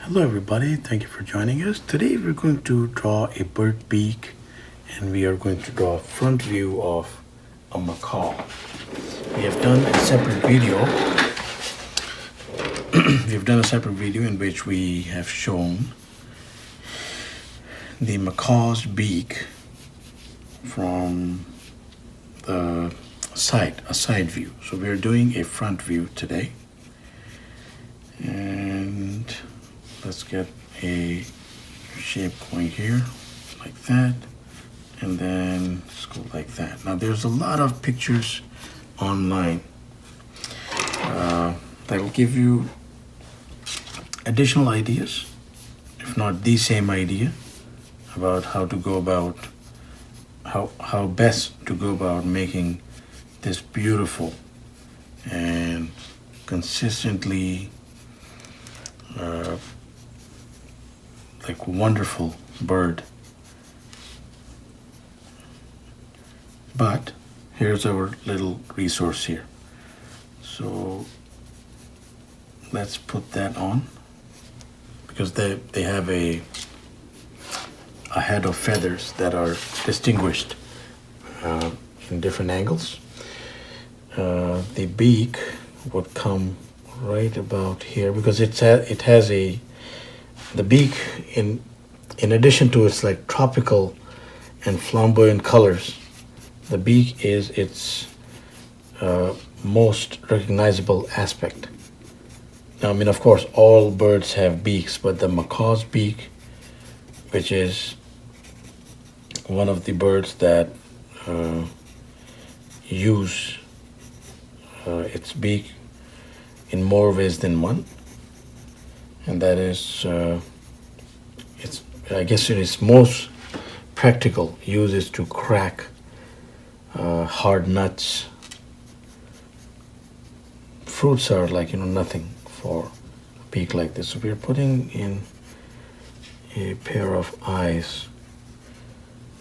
Hello everybody, thank you for joining us. Today we're going to draw a bird beak and we are going to draw a front view of a macaw. We have done a separate video. We've done a separate video in which we have shown the macaw's beak from the side, a side view. So we're doing a front view today. And let's get a shape going here like that, and then let's go like that. Now there's a lot of pictures online that will give you additional ideas, if not the same idea, about how to go about how best to go about making this beautiful and consistently like wonderful bird. But here's our little resource here. So let's put that on, because they have a head of feathers that are distinguished in different angles. The beak would come right about here, because it has the beak, in addition to its like tropical and flamboyant colors, the beak is its most recognizable aspect. Now, I mean, of course, all birds have beaks, but the macaw's beak, which is one of the birds that use its beak in more ways than one, and that is it's, I guess, in its most practical use is to crack hard nuts. Fruits are like nothing for a beak like this. So we're putting in a pair of eyes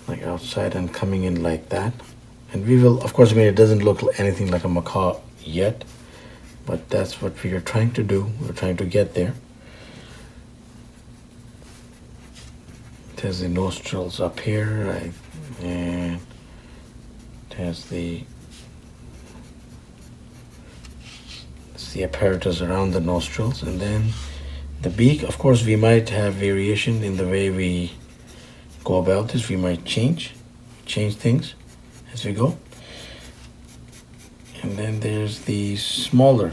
like outside and coming in like that, and we will, of course, I mean, it doesn't look anything like a macaw yet, but that's what we are trying to do. We're trying to get there. It has the nostrils up here, right? And it has the apparatus around the nostrils, and then the beak. Of course, we might have variation in the way we go about this. We might change things as we go. And then there's the smaller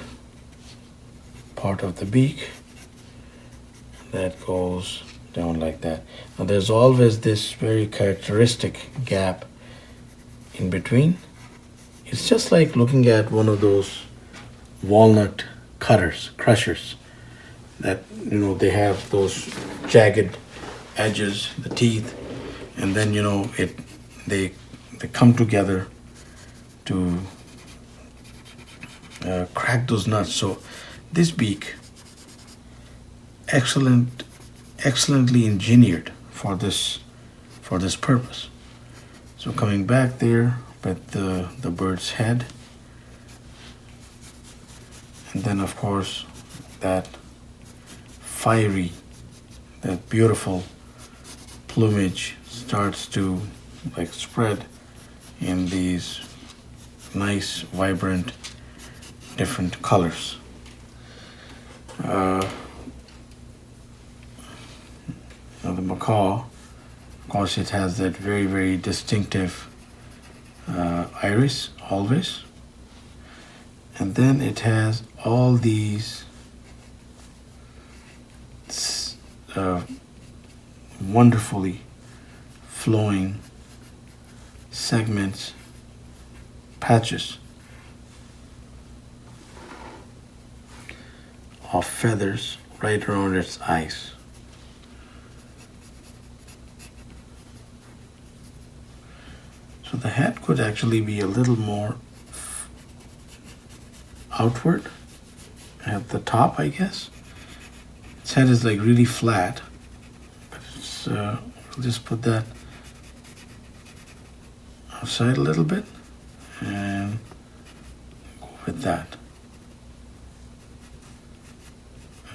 part of the beak that goes down like that. Now there's always this very characteristic gap in between. It's just like looking at one of those walnut crushers that, they have those jagged edges, the teeth, and then they come together to crack those nuts. So this beak, excellently engineered for this purpose. So coming back there with the bird's head, and then of course that beautiful plumage starts to like spread in these nice, vibrant, different colors. Now the macaw, of course, it has that very, very distinctive iris always, and then it has all these wonderfully flowing segments, patches of feathers right around its eyes. So the head could actually be a little more outward at the top, I guess. Its head is like really flat, but it's, we'll just put that outside a little bit and go with that.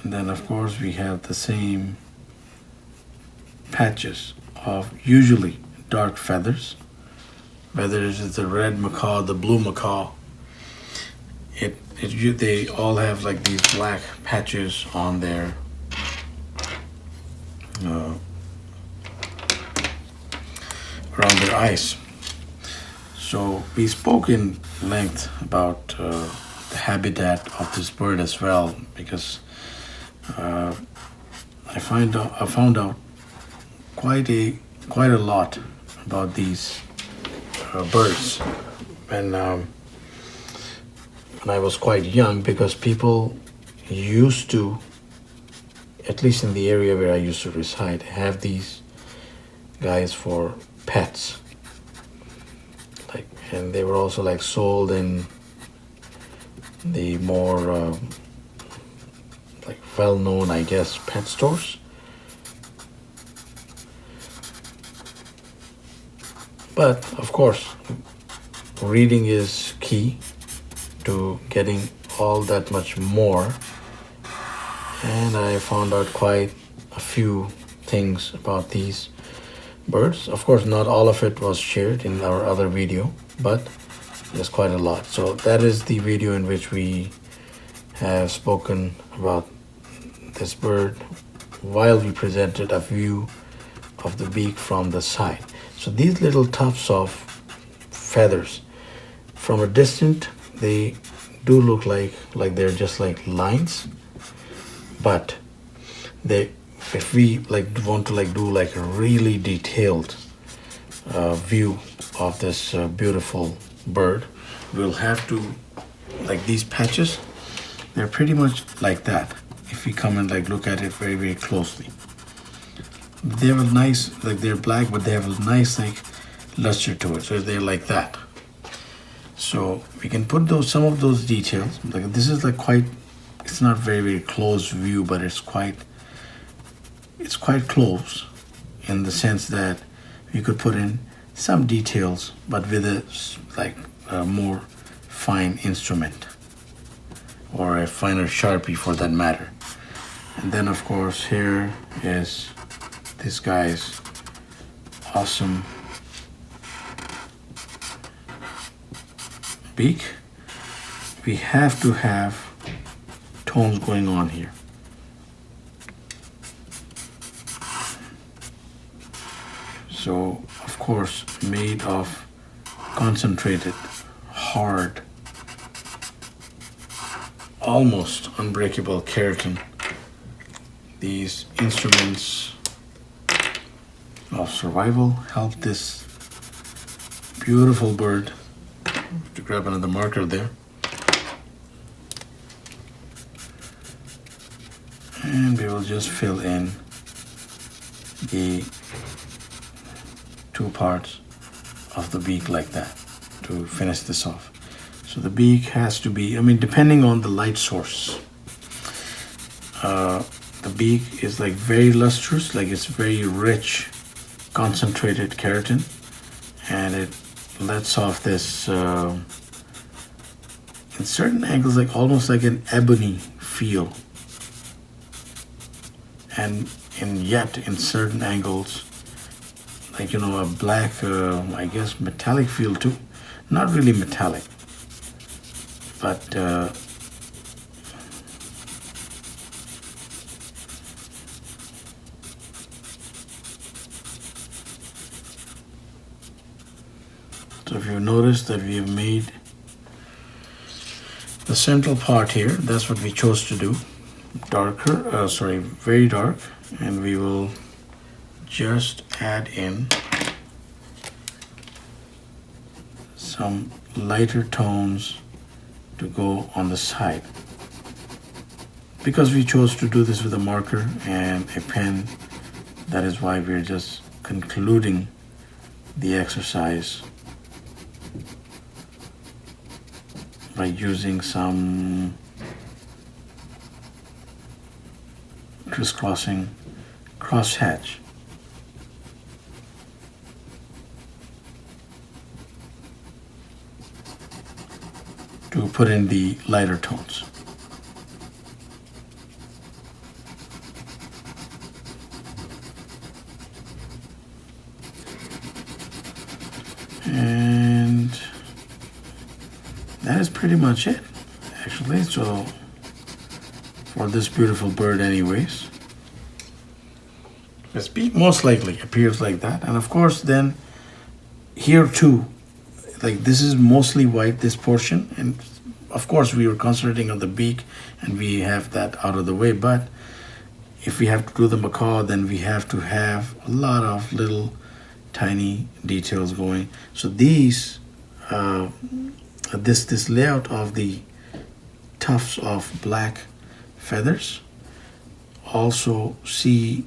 And then of course we have the same patches of usually dark feathers, whether it is the red macaw, the blue macaw. They all have like these black patches on their around their eyes. So we spoke in length about the habitat of this bird as well, because I found out quite a lot about these birds when I was quite young, because people used to, at least in the area where I used to reside, have these guys for pets. And they were also like sold in the more like well-known, I guess, pet stores. But of course, reading is key to getting all that much more. And I found out quite a few things about these birds. Of course, not all of it was shared in our other video, but there's quite a lot. So that is the video in which we have spoken about this bird while we presented a view of the beak from the side. So these little tufts of feathers, from a distance, they do look like they're just like lines, but if we want to do like a really detailed view of this beautiful bird, we'll have to, like, these patches, they're pretty much like that if we come and look at it very, very closely. They have a nice, they're black, but they have a nice luster to it, so they're like that. So we can put some of those details, this is quite, it's not very, very close view, but it's quite close in the sense that we could put in some details, but with a more fine instrument, or a finer Sharpie for that matter. And then of course here is this guy's awesome beak. We have to have tones going on here. So of course made of concentrated, hard, almost unbreakable keratin. These instruments of survival help this beautiful bird. To grab another marker there. And we will just fill in the two parts of the beak like that to finish this off. So the beak has to be, depending on the light source, the beak is very lustrous, it's very rich, concentrated keratin, and it lets off this, in certain angles, almost like an ebony feel, and yet in certain angles, a black, I guess, metallic feel too. Not really metallic, but so if you notice that we have made the central part here, that's what we chose to do, darker, very dark, and we will just add in some lighter tones to go on the side. Because we chose to do this with a marker and a pen, that is why we're just concluding the exercise by using some crisscrossing crosshatch. To put in the lighter tones. pretty much it, actually. So for this beautiful bird anyways, its beak most likely appears like that. And of course then here too, like this is mostly white, this portion, and of course we were concentrating on the beak and we have that out of the way. But if we have to do the macaw, then we have to have a lot of little tiny details going. So these this layout of the tufts of black feathers, also see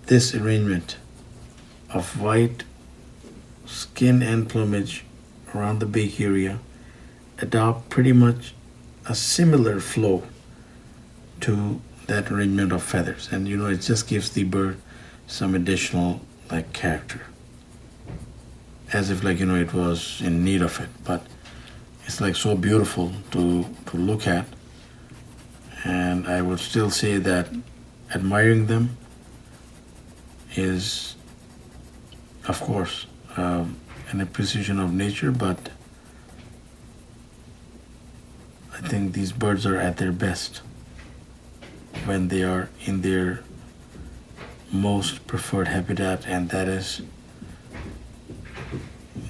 this arrangement of white skin and plumage around the beak area adopt pretty much a similar flow to that arrangement of feathers. And you know, it just gives the bird some additional like character, as if like, you know, it was in need of it. But it's like so beautiful to look at, and I would still say that admiring them is of course an appreciation of nature, but I think these birds are at their best when they are in their most preferred habitat, and that is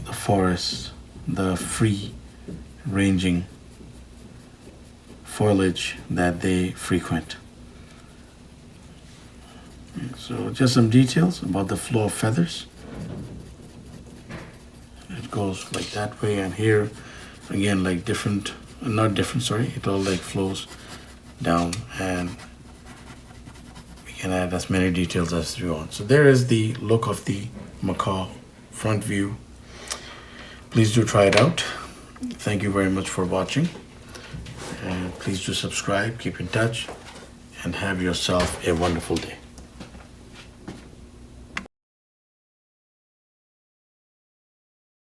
the forest, the free ranging foliage that they frequent. So just some details about the flow of feathers. It goes like that way, and here again like different, not different, sorry, it all like flows down, and we can add as many details as we want. So there is the look of the macaw front view. Please do try it out. Thank you very much for watching, and please do subscribe, keep in touch, and have yourself a wonderful day.